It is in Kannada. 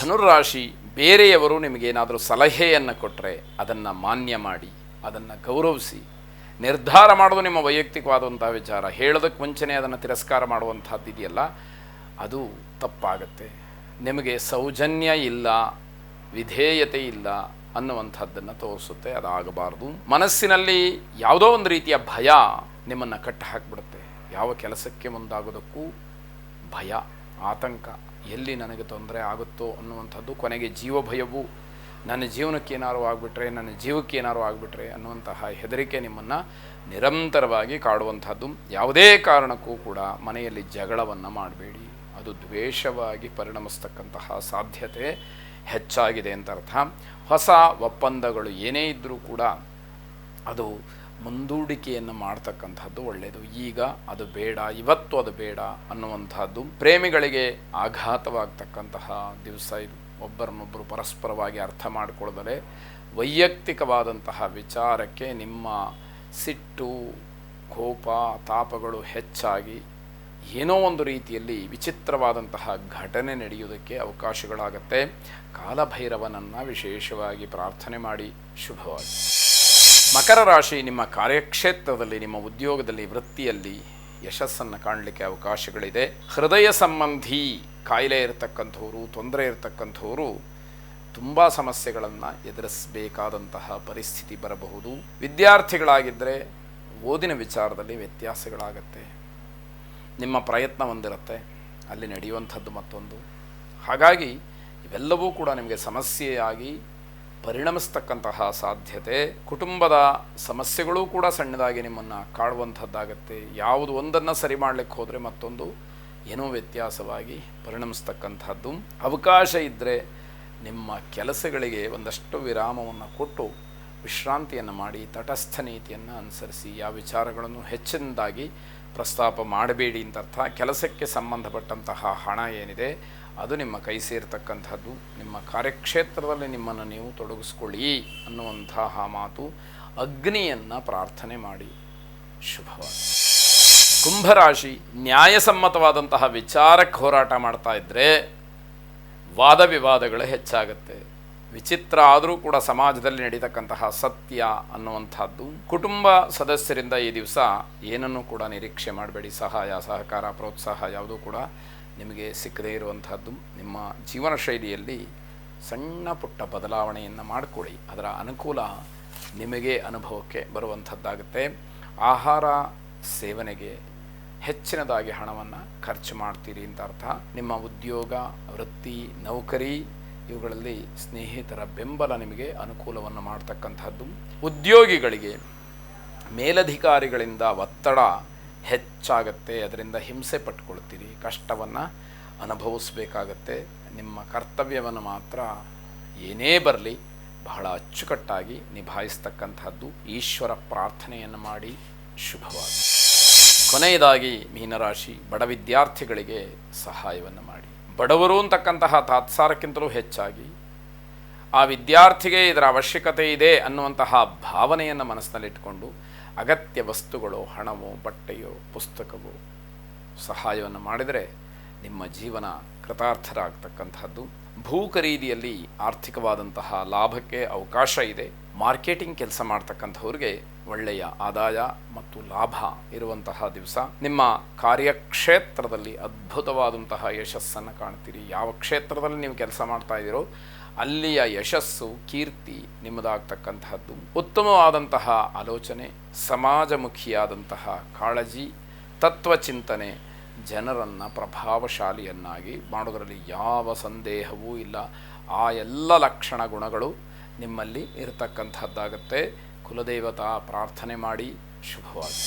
ಧನುರಾಶಿ, ಬೇರೆಯವರು ನಿಮಗೇನಾದರೂ ಸಲಹೆಯನ್ನು ಕೊಟ್ಟರೆ ಅದನ್ನು ಮಾನ್ಯ ಮಾಡಿ, ಅದನ್ನು ಗೌರವಿಸಿ. ನಿರ್ಧಾರ ಮಾಡೋದು ನಿಮ್ಮ ವೈಯಕ್ತಿಕವಾದಂಥ ವಿಚಾರ. ಹೇಳೋದಕ್ಕೆ ಮುಂಚೆನೇ ಅದನ್ನು ತಿರಸ್ಕಾರ ಮಾಡುವಂಥದ್ದು ಇದೆಯಲ್ಲ, ಅದು ತಪ್ಪಾಗತ್ತೆ. ನಿಮಗೆ ಸೌಜನ್ಯ ಇಲ್ಲ, ವಿಧೇಯತೆ ಇಲ್ಲ ಅನ್ನುವಂಥದ್ದನ್ನು ತೋರಿಸುತ್ತೆ. ಅದಾಗಬಾರ್ದು. ಮನಸ್ಸಿನಲ್ಲಿ ಯಾವುದೋ ಒಂದು ರೀತಿಯ ಭಯ ನಿಮ್ಮನ್ನು ಕಟ್ಟಿ ಹಾಕಿಬಿಡುತ್ತೆ. ಯಾವ ಕೆಲಸಕ್ಕೆ ಮುಂದಾಗೋದಕ್ಕೂ ಭಯ, ಆತಂಕ, ಎಲ್ಲಿ ನನಗೆ ತೊಂದರೆ ಆಗುತ್ತೋ ಅನ್ನುವಂಥದ್ದು. ಕೊನೆಗೆ ಜೀವಭಯವು, ನನ್ನ ಜೀವನಕ್ಕೆ ಏನಾರು ಆಗಿಬಿಟ್ರೆ, ನನ್ನ ಜೀವಕ್ಕೆ ಏನಾರು ಆಗಿಬಿಟ್ರೆ ಅನ್ನುವಂತಹ ಹೆದರಿಕೆ ನಿಮ್ಮನ್ನು ನಿರಂತರವಾಗಿ ಕಾಡುವಂಥದ್ದು. ಯಾವುದೇ ಕಾರಣಕ್ಕೂ ಕೂಡ ಮನೆಯಲ್ಲಿ ಜಗಳವನ್ನು ಮಾಡಬೇಡಿ. ಅದು ದ್ವೇಷವಾಗಿ ಪರಿಣಮಿಸ್ತಕ್ಕಂತಹ ಸಾಧ್ಯತೆ ಹೆಚ್ಚಾಗಿದೆ ಅಂತ ಅರ್ಥ. ಹೊಸ ಒಪ್ಪಂದಗಳು ಏನೇ ಇದ್ದರೂ ಕೂಡ ಅದು ಮುಂದೂಡಿಕೆಯನ್ನು ಮಾಡ್ತಕ್ಕಂಥದ್ದು ಒಳ್ಳೆಯದು. ಈಗ ಅದು ಬೇಡ, ಇವತ್ತು ಅದು ಬೇಡ ಅನ್ನುವಂಥದ್ದು. ಪ್ರೇಮಿಗಳಿಗೆ ಆಘಾತವಾಗ್ತಕ್ಕಂತಹ ದಿವಸ ಇದು. ಒಬ್ಬರನ್ನೊಬ್ಬರು ಪರಸ್ಪರವಾಗಿ ಅರ್ಥ ಮಾಡಿಕೊಳ್ಳದಲೇ ವೈಯಕ್ತಿಕವಾದಂತಹ ವಿಚಾರಕ್ಕೆ ನಿಮ್ಮ ಸಿಟ್ಟು, ಕೋಪ, ತಾಪಗಳು ಹೆಚ್ಚಾಗಿ ಏನೋ ಒಂದು ರೀತಿಯಲ್ಲಿ ವಿಚಿತ್ರವಾದಂತಹ ಘಟನೆ ನಡೆಯುವುದಕ್ಕೆ ಅವಕಾಶಗಳಾಗತ್ತೆ. ಕಾಲಭೈರವನನ್ನು ವಿಶೇಷವಾಗಿ ಪ್ರಾರ್ಥನೆ ಮಾಡಿ. ಶುಭವಾಗಿ. ಮಕರ ರಾಶಿ, ನಿಮ್ಮ ಕಾರ್ಯಕ್ಷೇತ್ರದಲ್ಲಿ, ನಿಮ್ಮ ಉದ್ಯೋಗದಲ್ಲಿ, ವೃತ್ತಿಯಲ್ಲಿ ಯಶಸ್ಸನ್ನು ಕಾಣಲಿಕ್ಕೆ ಅವಕಾಶಗಳಿದೆ. ಹೃದಯ ಸಂಬಂಧಿ ಕಾಯಿಲೆ ಇರತಕ್ಕಂಥವರು, ತೊಂದರೆ ಇರತಕ್ಕಂಥವರು ತುಂಬ ಸಮಸ್ಯೆಗಳನ್ನು ಎದುರಿಸಬೇಕಾದಂತಹ ಪರಿಸ್ಥಿತಿ ಬರಬಹುದು. ವಿದ್ಯಾರ್ಥಿಗಳಾಗಿದ್ದರೆ ಓದಿನ ವಿಚಾರದಲ್ಲಿ ವ್ಯತ್ಯಾಸಗಳಾಗತ್ತೆ. ನಿಮ್ಮ ಪ್ರಯತ್ನ ಒಂದಿರುತ್ತೆ, ಅಲ್ಲಿ ನಡೆಯುವಂಥದ್ದು ಮತ್ತೊಂದು. ಹಾಗಾಗಿ ಇವೆಲ್ಲವೂ ಕೂಡ ನಿಮಗೆ ಸಮಸ್ಯೆಯಾಗಿ ಪರಿಣಮಿಸ್ತಕ್ಕಂತಹ ಸಾಧ್ಯತೆ. ಕುಟುಂಬದ ಸಮಸ್ಯೆಗಳೂ ಕೂಡ ಸಣ್ಣದಾಗಿ ನಿಮ್ಮನ್ನು ಕಾಡುವಂಥದ್ದಾಗತ್ತೆ. ಯಾವುದು ಒಂದನ್ನು ಸರಿ ಮಾಡಲಿಕ್ಕೆ ಹೋದರೆ ಮತ್ತೊಂದು ಏನೋ ವ್ಯತ್ಯಾಸವಾಗಿ ಪರಿಣಮಿಸ್ತಕ್ಕಂಥದ್ದು. ಅವಕಾಶ ಇದ್ದರೆ ನಿಮ್ಮ ಕೆಲಸಗಳಿಗೆ ಒಂದಷ್ಟು ವಿರಾಮವನ್ನು ಕೊಟ್ಟು ವಿಶ್ರಾಂತಿಯನ್ನು ಮಾಡಿ, ತಟಸ್ಥ ನೀತಿಯನ್ನು ಅನುಸರಿಸಿ. ಯಾವ ವಿಚಾರಗಳನ್ನು ಹೆಚ್ಚಿನದಾಗಿ ಪ್ರಸ್ತಾಪ ಮಾಡಬೇಡಿ ಅಂತ ಅರ್ಥ. ಕೆಲಸಕ್ಕೆ ಸಂಬಂಧಪಟ್ಟಂತಹ ಹಣ ಏನಿದೆ ಅದು ನಿಮ್ಮ ಕೈ ಸೇರ್ತಕ್ಕಂಥದ್ದು. ನಿಮ್ಮ ಕಾರ್ಯಕ್ಷೇತ್ರದಲ್ಲಿ ನಿಮ್ಮನ್ನು ನೀವು ತೊಡಗಿಸ್ಕೊಳ್ಳಿ ಅನ್ನುವಂತಹ ಮಾತು. ಅಗ್ನಿಯನ್ನು ಪ್ರಾರ್ಥನೆ ಮಾಡಿ. ಶುಭವಾಗಿ. ಕುಂಭರಾಶಿ, ನ್ಯಾಯಸಮ್ಮತವಾದಂತಹ ವಿಚಾರಕ್ಕೆ ಹೋರಾಟ ಮಾಡ್ತಾ ಇದ್ದರೆ ವಾದ ವಿವಾದಗಳು ಹೆಚ್ಚಾಗುತ್ತೆ. ವಿಚಿತ್ರ ಆದರೂ ಕೂಡ ಸಮಾಜದಲ್ಲಿ ನಡೀತಕ್ಕಂತಹ ಸತ್ಯ ಅನ್ನುವಂಥದ್ದು. ಕುಟುಂಬ ಸದಸ್ಯರಿಂದ ಈ ದಿವಸ ಏನನ್ನೂ ಕೂಡ ನಿರೀಕ್ಷೆ ಮಾಡಬೇಡಿ. ಸಹಾಯ, ಸಹಕಾರ, ಪ್ರೋತ್ಸಾಹ ಯಾವುದೂ ಕೂಡ ನಿಮಗೆ ಸಿಕ್ಕದೇ ಇರುವಂಥದ್ದು. ನಿಮ್ಮ ಜೀವನ ಶೈಲಿಯಲ್ಲಿ ಸಣ್ಣ ಪುಟ್ಟ ಬದಲಾವಣೆಯನ್ನು ಮಾಡಿಕೊಳ್ಳಿ. ಅದರ ಅನುಕೂಲ ನಿಮಗೆ ಅನುಭವಕ್ಕೆ ಬರುವಂಥದ್ದಾಗುತ್ತೆ. ಆಹಾರ ಸೇವನೆಗೆ ಹೆಚ್ಚಿನದಾಗಿ ಹಣವನ್ನು ಖರ್ಚು ಮಾಡ್ತೀರಿ ಅಂತ ಅರ್ಥ. ನಿಮ್ಮ ಉದ್ಯೋಗ, ವೃತ್ತಿ, ನೌಕರಿ ಇವುಗಳಲ್ಲಿ ಸ್ನೇಹಿತರ ಬೆಂಬಲ ನಿಮಗೆ ಅನುಕೂಲವನ್ನು ಮಾಡ್ತಕ್ಕಂಥದ್ದು. ಉದ್ಯೋಗಿಗಳಿಗೆ ಮೇಲಧಿಕಾರಿಗಳಿಂದ ಒತ್ತಡ ಹೆಚ್ಚಾಗತ್ತೆ. ಅದರಿಂದ ಹಿಂಸೆ ಪಟ್ಕೊಳ್ತೀರಿ, ಕಷ್ಟವನ್ನು ಅನುಭವಿಸಬೇಕಾಗತ್ತೆ. ನಿಮ್ಮ ಕರ್ತವ್ಯವನ್ನು ಮಾತ್ರ ಏನೇ ಬರಲಿ ಬಹಳ ಅಚ್ಚುಕಟ್ಟಾಗಿ ನಿಭಾಯಿಸ್ತಕ್ಕಂಥದ್ದು. ಈಶ್ವರ ಪ್ರಾರ್ಥನೆಯನ್ನು ಮಾಡಿ. ಶುಭವಾಗಿ. ಕೊನೆಯದಾಗಿ ಮೀನರಾಶಿ, ಬಡ ವಿದ್ಯಾರ್ಥಿಗಳಿಗೆ ಸಹಾಯವನ್ನು ಮಾಡಿ. ಬಡವರು ಅಂತಕ್ಕಂತಹ ತಾತ್ಸಾರಕ್ಕಿಂತಲೂ ಹೆಚ್ಚಾಗಿ ಆ ವಿದ್ಯಾರ್ಥಿಗೆ ಇದರ ಅವಶ್ಯಕತೆ ಇದೆ ಅನ್ನುವಂತಹ ಭಾವನೆಯನ್ನು ಮನಸ್ಸಿನಲ್ಲಿಟ್ಟುಕೊಂಡು ಅಗತ್ಯ ವಸ್ತುಗಳು, ಹಣವೋ, ಬಟ್ಟೆಯೋ, ಪುಸ್ತಕವೋ ಸಹಾಯವನ್ನು ಮಾಡಿದರೆ ನಿಮ್ಮ ಜೀವನ ಕೃತಾರ್ಥರಾಗ್ತಕ್ಕಂಥದ್ದು. ಭೂ ಖರೀದಿಯಲ್ಲಿ ಆರ್ಥಿಕವಾದಂತಹ ಲಾಭಕ್ಕೆ ಅವಕಾಶ ಇದೆ. ಮಾರ್ಕೆಟಿಂಗ್ ಕೆಲಸ ಮಾಡ್ತಕ್ಕಂಥವ್ರಿಗೆ ಒಳ್ಳೆಯ ಆದಾಯ ಮತ್ತು ಲಾಭ ಇರುವಂತಹ ದಿವಸ. ನಿಮ್ಮ ಕಾರ್ಯಕ್ಷೇತ್ರದಲ್ಲಿ ಅದ್ಭುತವಾದಂತಹ ಯಶಸ್ಸನ್ನು ಕಾಣ್ತೀರಿ. ಯಾವ ಕ್ಷೇತ್ರದಲ್ಲಿ ನೀವು ಕೆಲಸ ಮಾಡ್ತಾ ಇದ್ದೀರೋ ಅಲ್ಲಿಯ ಯಶಸ್ಸು, ಕೀರ್ತಿ ನಿಮ್ಮದಾಗ್ತಕ್ಕಂತಹದ್ದು. ಉತ್ತಮವಾದಂತಹ ಆಲೋಚನೆ, ಸಮಾಜಮುಖಿಯಾದಂತಹ ಕಾಳಜಿ, ತತ್ವಚಿಂತನೆ ಜನರನ್ನು ಪ್ರಭಾವಶಾಲಿಯನ್ನಾಗಿ ಮಾಡೋದರಲ್ಲಿ ಯಾವ ಸಂದೇಹವೂ ಇಲ್ಲ. ಆ ಎಲ್ಲ ಲಕ್ಷಣ ಗುಣಗಳು ನಿಮ್ಮಲ್ಲಿ ಇರತಕ್ಕಂಥದ್ದಾಗತ್ತೆ. ಕುಲದೇವತಾ ಪ್ರಾರ್ಥನೆ ಮಾಡಿ. ಶುಭವಾಗಿ.